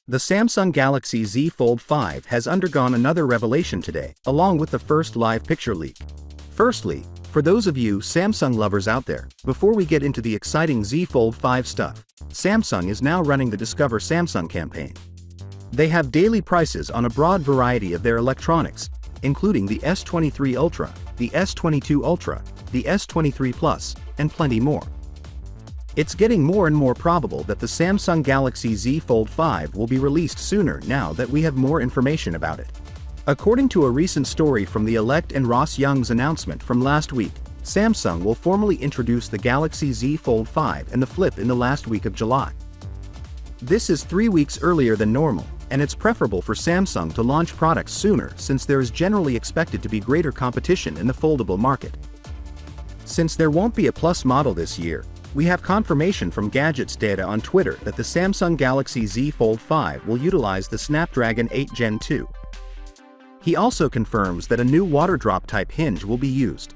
The Samsung Galaxy Z Fold 5 has undergone another revelation today, along with the first live picture leak. Firstly, for those of you Samsung lovers out there, before we get into the exciting Z Fold 5 stuff, Samsung is now running the Discover Samsung campaign. They have daily prices on a broad variety of their electronics, including the S23 Ultra, the S22 Ultra, the S23 Plus, and plenty more. It's getting more and more probable that the Samsung Galaxy Z Fold 5 will be released sooner now that we have more information about it. According to a recent story from The Elect and Ross Young's announcement from last week, Samsung will formally introduce the Galaxy Z Fold 5 and the Flip in the last week of July. This is 3 weeks earlier than normal, and it's preferable for Samsung to launch products sooner since there is generally expected to be greater competition in the foldable market. Since there won't be a Plus model this year, we have confirmation from Gadgets Data on Twitter that the Samsung Galaxy Z Fold 5 will utilize the Snapdragon 8 Gen 2. He also confirms that a new water drop type hinge will be used.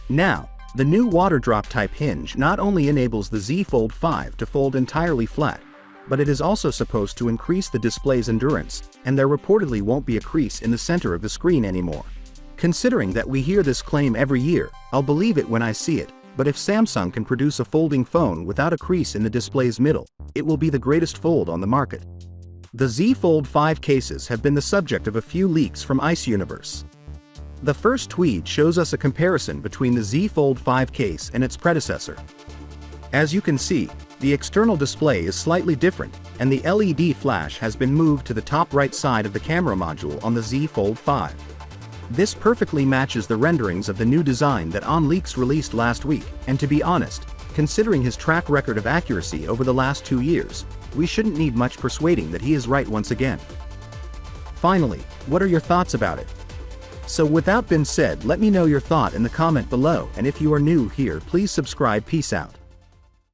Now, the new water drop type hinge not only enables the Z Fold 5 to fold entirely flat, but it is also supposed to increase the display's endurance, and there reportedly won't be a crease in the center of the screen anymore. Considering that we hear this claim every year, I'll believe it when I see it. But if Samsung can produce a folding phone without a crease in the display's middle, it will be the greatest fold on the market. The Z Fold 5 cases have been the subject of a few leaks from Ice Universe. The first tweet shows us a comparison between the Z Fold 5 case and its predecessor. As you can see, the external display is slightly different, and the LED flash has been moved to the top right side of the camera module on the Z Fold 5. This perfectly matches the renderings of the new design that OnLeaks released last week, and to be honest, considering his track record of accuracy over the last 2 years, we shouldn't need much persuading that he is right once again. Finally, what are your thoughts about it? So with that being said, let me know your thought in the comment below, and if you are new here, please subscribe. Peace out.